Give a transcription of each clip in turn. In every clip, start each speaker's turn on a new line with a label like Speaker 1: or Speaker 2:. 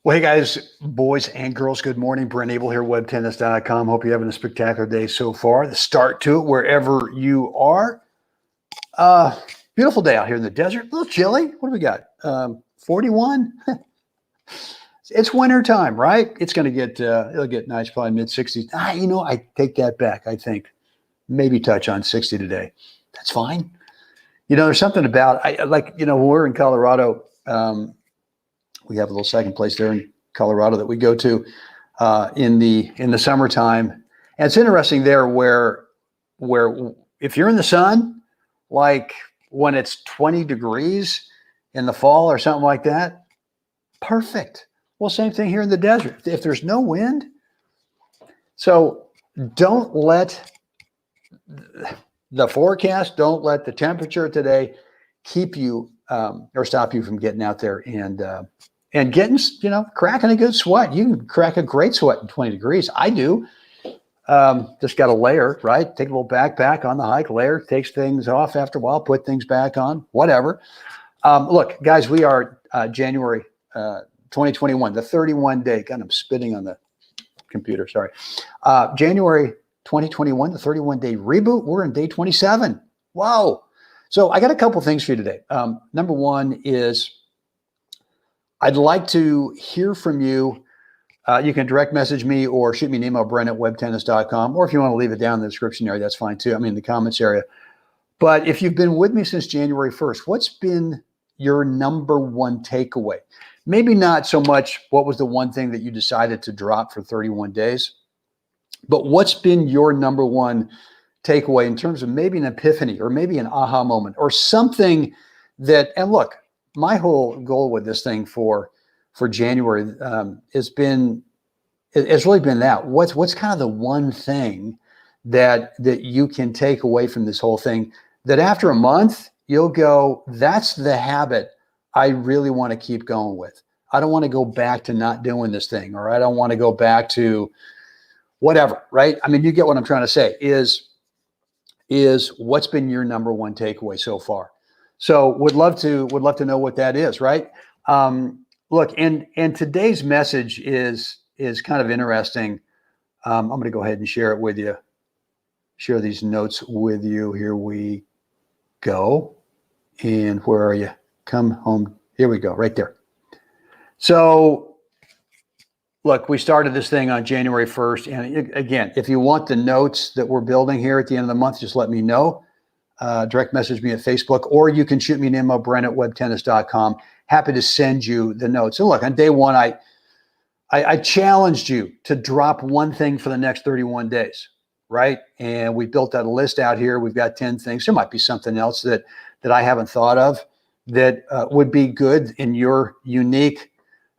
Speaker 1: Well, hey guys, boys and girls, good morning. Brent Abel here, webtennis.com. Hope you're having a spectacular day so far. The start to it, wherever you are. Beautiful day out here in the desert. A little chilly. What do we got? 41. It's winter time, right? It's going to get, it'll get nice, probably mid 60s. I take that back. I think maybe touch on 60 today. That's fine. There's something about, when we're in Colorado, we have a little second place there in Colorado that we go to in the summertime. And it's interesting there where if you're in the sun, like when it's 20 degrees in the fall or something like that, perfect. Well, same thing here in the desert. If there's no wind, so don't let the forecast, don't let the temperature today keep you or stop you from getting out there and getting, cracking a good sweat. You can crack a great sweat in 20 degrees. I do. Just got a layer, right? Take a little backpack on the hike, layer, takes things off after a while, put things back on, whatever. Look, guys, we are January 2021, the 31-day. God, I'm spitting on the computer, sorry. January 2021, the 31-day reboot. We're in day 27. Wow. So I got a couple things for you today. Number one is I'd like to hear from you. You can direct message me or shoot me an email, brent@webtennis.com. Or if you want to leave it down in the description area, that's fine too. I mean, the comments area. But if you've been with me since January 1st, what's been your number one takeaway? Maybe not so much what was the one thing that you decided to drop for 31 days, but what's been your number one takeaway in terms of maybe an epiphany or maybe an aha moment or something that, and look, my whole goal with this thing for January has really been that. What's kind of the one thing that you can take away from this whole thing that after a month, you'll go, that's the habit I really want to keep going with. I don't want to go back to not doing this thing, or I don't want to go back to whatever, right? I mean, you get what I'm trying to say is what's been your number one takeaway so far? So would love to know what that is, right? Look, and today's message is kind of interesting. I'm going to go ahead and share it with you. Share these notes with you. Here we go. And where are you? Come home. Here we go, right there. So look, we started this thing on January 1st. And again, if you want the notes that we're building here at the end of the month, just let me know. Direct message me at Facebook, or you can shoot me an email, brent@webtennis.com. Happy to send you the notes. So look, on day one, I challenged you to drop one thing for the next 31 days, right? And we built that list out here. We've got 10 things. There might be something else that I haven't thought of that would be good in your unique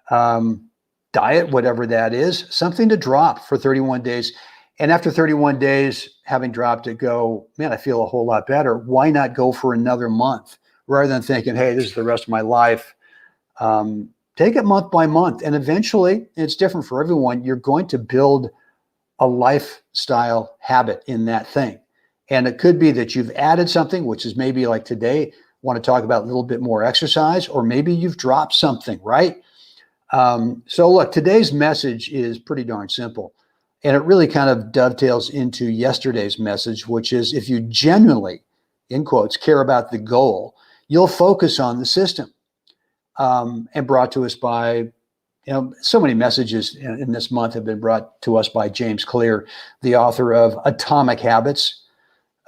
Speaker 1: diet, whatever that is, something to drop for 31 days. And after 31 days, having dropped it, go, man, I feel a whole lot better. Why not go for another month rather than thinking, hey, this is the rest of my life? Take it month by month. And eventually, it's different for everyone. You're going to build a lifestyle habit in that thing. And it could be that you've added something, which is maybe like today, want to talk about a little bit more exercise, or maybe you've dropped something, right? So look, today's message is pretty darn simple. And it really kind of dovetails into yesterday's message, which is if you genuinely, in quotes, care about the goal, you'll focus on the system. And brought to us by, so many messages in this month have been brought to us by James Clear, the author of Atomic Habits.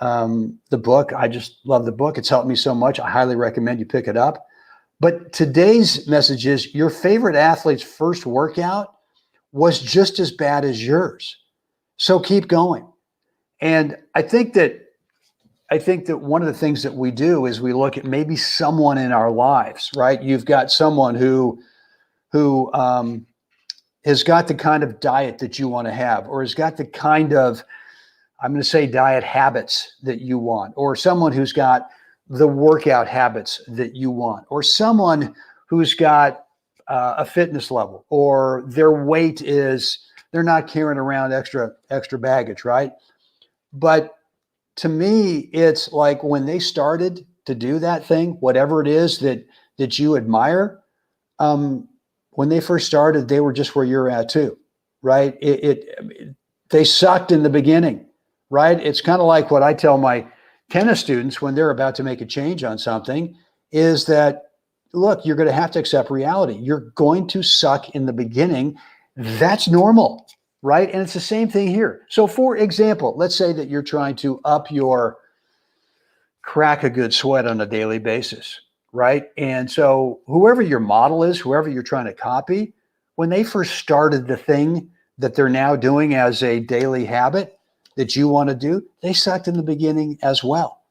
Speaker 1: The book, I just love the book. It's helped me so much. I highly recommend you pick it up. But today's message is your favorite athlete's first workout was just as bad as yours. So keep going. And I think that one of the things that we do is we look at maybe someone in our lives, right? You've got someone who has got the kind of diet that you want to have, or has got the kind of, I'm going to say, diet habits that you want, or someone who's got the workout habits that you want, or someone who's got a fitness level, or their weight is, they're not carrying around extra baggage, right? But to me, it's like when they started to do that thing, whatever it is that you admire, when they first started, they were just where you're at too, right? They sucked in the beginning, right? It's kind of like what I tell my tennis students when they're about to make a change on something is that, look, you're going to have to accept reality. You're going to suck in the beginning. That's normal, right? And it's the same thing here. So for example, let's say that you're trying to up your crack a good sweat on a daily basis, right? And so whoever your model is, whoever you're trying to copy, when they first started the thing that they're now doing as a daily habit that you want to do, they sucked in the beginning as well.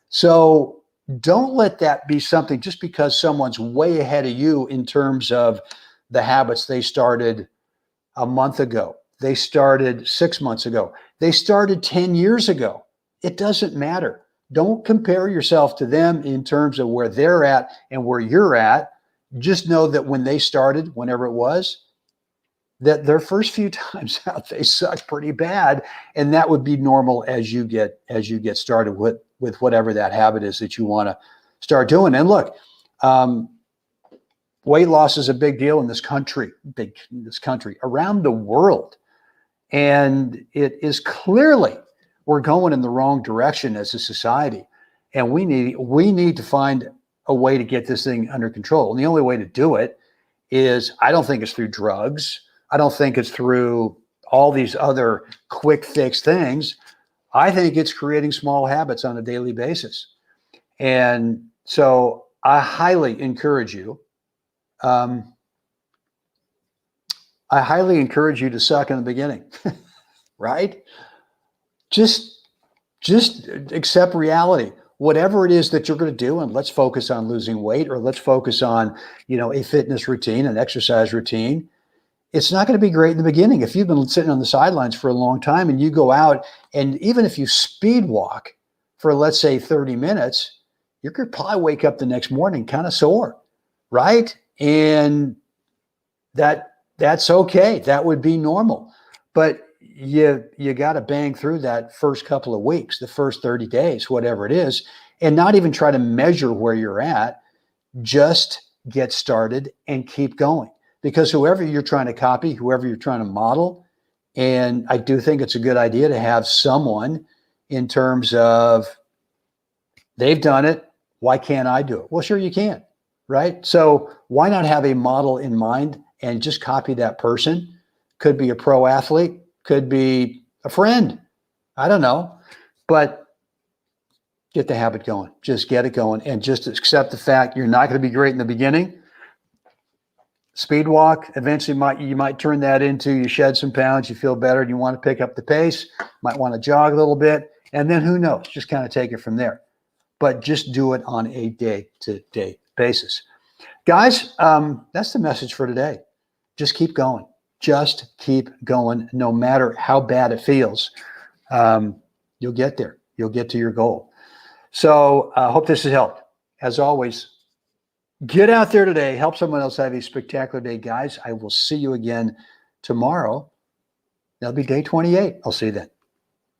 Speaker 1: So don't let that be something just because someone's way ahead of you in terms of the habits they started a month ago. They started 6 months ago. They started 10 years ago. It doesn't matter. Don't compare yourself to them in terms of where they're at and where you're at. Just know that when they started, whenever it was, that their first few times out, they sucked pretty bad. And that would be normal as you get started with whatever that habit is that you want to start doing. And look, weight loss is a big deal in this country, around the world. And it is clearly, we're going in the wrong direction as a society. And we need to find a way to get this thing under control. And the only way to do it is, I don't think it's through drugs. I don't think it's through all these other quick fix things. I think it's creating small habits on a daily basis. And so I highly encourage you. I highly encourage you to suck in the beginning, right? Just accept reality. Whatever it is that you're going to do, and let's focus on losing weight, or let's focus on, a fitness routine, an exercise routine. It's not going to be great in the beginning. If you've been sitting on the sidelines for a long time and you go out, and even if you speed walk for, let's say, 30 minutes, you're going to probably wake up the next morning kind of sore, right? And that's okay. That would be normal. But you got to bang through that first couple of weeks, the first 30 days, whatever it is, and not even try to measure where you're at. Just get started and keep going. Because whoever you're trying to copy, whoever you're trying to model, and I do think it's a good idea to have someone in terms of, they've done it, why can't I do it? Well, sure you can, right? So why not have a model in mind and just copy that person? Could be a pro athlete, could be a friend, I don't know, but get the habit going. Just get it going, and just accept the fact you're not going to be great in the beginning. Speed walk, eventually you might turn that into, you shed some pounds, you feel better, and you want to pick up the pace, might want to jog a little bit, and then who knows, just kind of take it from there. But just do it on a day-to-day basis. Guys, that's the message for today. Just keep going. Just keep going, no matter how bad it feels. You'll get there. You'll get to your goal. So I hope this has helped. As always, get out there today. Help someone else have a spectacular day, guys. I will see you again tomorrow. That'll be day 28. I'll see you then.